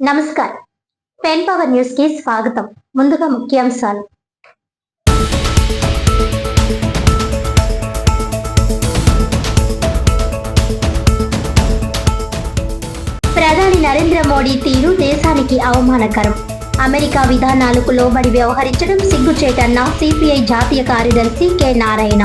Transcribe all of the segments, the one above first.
నమస్కారం. Pen power news కి స్వాగతం. ముందుగా ముఖ్యాంశాలు. ప్రధాని నరేంద్ర మోడీ తీరు దేశానికి అవమానకరం. అమెరికా విధానాలకు లోబడి వ్యవహరించడం సిగ్గుచేటన్న సిపిఐ జాతీయ కార్యదర్శి కె నారాయణ.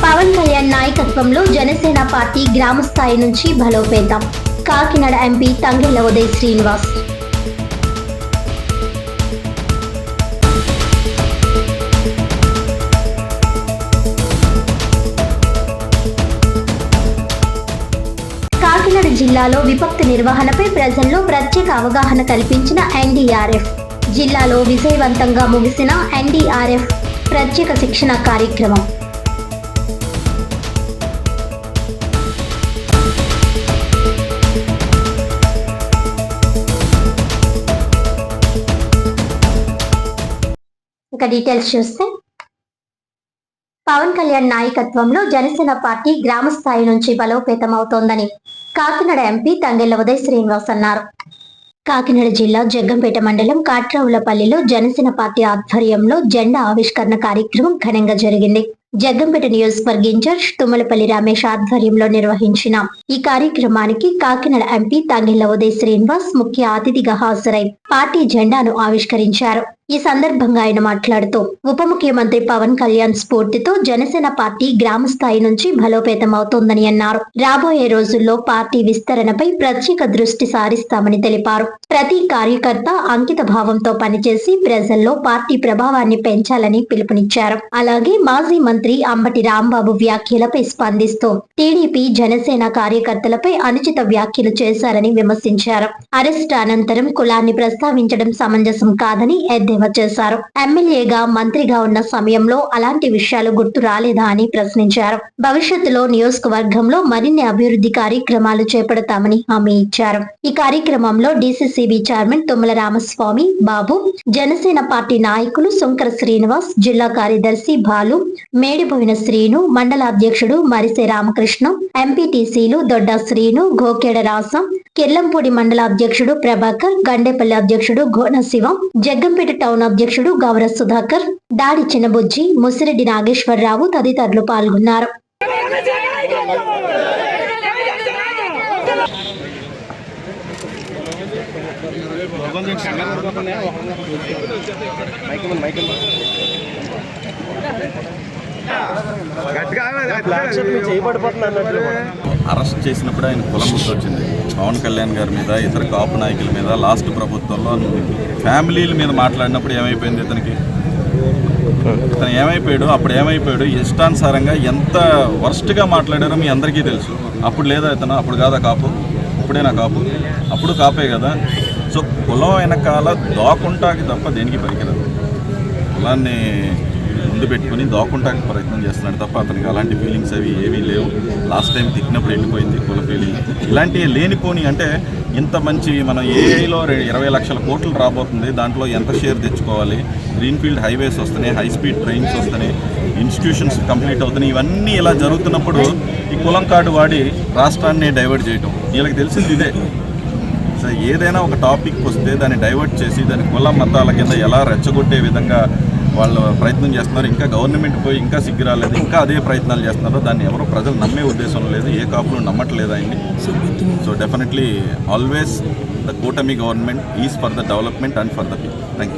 పవన్ కళ్యాణ్ నాయకత్వంలో జనసేన పార్టీ గ్రామ స్థాయి నుంచి బలోపేతం. కాకినాడ ఎంపీ తంగెళ్ల ఉదయ్ శ్రీనివాస్. కాకినాడ జిల్లాలో విపత్తు నిర్వహణపై ప్రజల్లో ప్రత్యేక అవగాహన కల్పించిన ఎన్డీఆర్ఎఫ్. జిల్లాలో విజయవంతంగా ముగిసిన ఎన్డీఆర్ఎఫ్ ప్రత్యేక శిక్షణ కార్యక్రమం. ఇక డీటెయిల్స్ చూస్తే, పవన్ కళ్యాణ్ నాయకత్వంలో జనసేన పార్టీ గ్రామ స్థాయి నుంచి బలోపేతం అవుతోందని కాకినాడ ఎంపీ తంగెళ్ల ఉదయ్ శ్రీనివాస్ అన్నారు. కాకినాడ జిల్లా జగ్గంపేట మండలం కాట్రావులపల్లిలో జనసేన పార్టీ ఆధ్వర్యంలో జెండా ఆవిష్కరణ కార్యక్రమం ఘనంగా జరిగింది. జగ్గంపేట నియోజకవర్గ ఇన్ఛార్జ్ తుమ్మలపల్లి రమేష్ ఆధ్వర్యంలో నిర్వహించిన ఈ కార్యక్రమానికి కాకినాడ ఎంపీ తంగెళ్ల ఉదయ్ శ్రీనివాస్ ముఖ్య అతిథిగా హాజరై పార్టీ జెండాను ఆవిష్కరించారు. ఈ సందర్భంగా ఆయన మాట్లాడుతూ, ఉప ముఖ్యమంత్రి పవన్ కళ్యాణ్ స్ఫూర్తితో జనసేన పార్టీ గ్రామ స్థాయి నుంచి బలోపేతం అవుతోందని అన్నారు. రాబోయే రోజుల్లో పార్టీ విస్తరణపై ప్రత్యేక దృష్టి సారిస్తామని తెలిపారు. ప్రతి కార్యకర్త అంకిత భావంతో పనిచేసి ప్రజల్లో పార్టీ ప్రభావాన్ని పెంచాలని పిలుపునిచ్చారు. అలాగే మాజీ మంత్రి అంబటి రాంబాబు వ్యాఖ్యలపై స్పందిస్తూ టీడీపీ జనసేన కార్యకర్తలపై అనుచిత వ్యాఖ్యలు చేశారని విమర్శించారు. అరెస్ట్ అనంతరం కులాన్ని ప్రస్తావించడం సమంజసం కాదని ఎద్దేవా చేశారు. ఎమ్మెల్యేగా మంత్రిగా ఉన్న సమయంలో అలాంటి విషయాలు గుర్తు రాలేదా అని ప్రశ్నించారు. భవిష్యత్తులో నియోజకవర్గంలో మరిన్ని అభివృద్ధి కార్యక్రమాలు చేపడతామని హామీ ఇచ్చారు. ఈ కార్యక్రమంలో డీసీసీబీ చైర్మన్ తుమ్మల రామస్వామి, బాబు, జనసేన పార్టీ నాయకులు సుంకర శ్రీనివాస్, జిల్లా కార్యదర్శి బాలు, మేడిపోయిన శ్రీను, మండల అధ్యక్షుడు మరిసే రామకృష్ణ, ఎంపీటీసీలు దొడ్డ శ్రీను, గోకేడ రాసం, కిర్లంపూడి మండల అధ్యక్షుడు ప్రభాకర్, గండేపల్లి అధ్యక్షుడు గోన శివం, జగ్గంపేట టౌన్ అధ్యక్షుడు గౌర సుధాకర్, దాడి చిన్నబుజ్జి, ముసిరెడ్డి నాగేశ్వరరావు తదితరులు పాల్గొన్నారు. అరెస్ట్ చేసినప్పుడు ఆయన కులం గుర్తొచ్చింది. పవన్ కళ్యాణ్ గారి మీద, ఇతర కాపు నాయకుల మీద, లాస్ట్ ప్రభుత్వంలో ఫ్యామిలీల మీద మాట్లాడినప్పుడు ఏమైపోయింది ఇతను ఏమైపోయాడు, అప్పుడు ఏమైపోయాడు, ఇష్టానుసారంగా ఎంత వర్స్ట్గా మాట్లాడారో మీ అందరికీ తెలుసు. అప్పుడు లేదా ఇతను, అప్పుడు కాదా కాపు, ఇప్పుడేనా కాపు, అప్పుడు కాపే కదా. సో కులం వెనకాల దాక్కుంటాకి తప్ప దేనికి పనికిరాదు. కులాన్ని ముందు పెట్టుకుని దాక్కుంటాకి ప్రయత్నం చేస్తున్నాడు తప్ప అతనికి అలాంటి ఫీలింగ్స్ అవి ఏమీ లేవు. లాస్ట్ టైం తిట్టినప్పుడు వెళ్ళిపోయింది కుల ఫీలింగ్. ఇలాంటివి లేనిపోని అంటే ఇంత మంచి మనం ఏఐలో 20 లక్షల కోట్లు రాబోతుంది, దాంట్లో ఎంత షేర్ తెచ్చుకోవాలి, గ్రీన్ఫీల్డ్ హైవేస్ వస్తున్నాయి, హై స్పీడ్ ట్రైన్స్ వస్తున్నాయి, ఇన్స్టిట్యూషన్స్ కంప్లీట్ అవుతున్నాయి. ఇవన్నీ ఇలా జరుగుతున్నప్పుడు ఈ కులం కార్డు వాడి రాష్ట్రాన్ని డైవర్ట్ చేయటం వీళ్ళకి తెలిసింది ఇదే. సో ఏదైనా ఒక టాపిక్ వస్తే దాన్ని డైవర్ట్ చేసి దాని కుల మతాల కింద ఎలా రెచ్చగొట్టే విధంగా వాళ్ళు ప్రయత్నం చేస్తున్నారు. ఇంకా గవర్నమెంట్ పోయి ఇంకా సిగ్గు రాలేదు, ఇంకా అదే ప్రయత్నాలు చేస్తున్నారు. దాన్ని ఎవరు ప్రజలు నమ్మే ఉద్దేశం లేదు, ఏ కాపులు నమ్మట్లేదు ఆయన్ని. సో డెఫినెట్లీ ఆల్వేస్ ద కూటమి government is for the development and for the people. Thank you.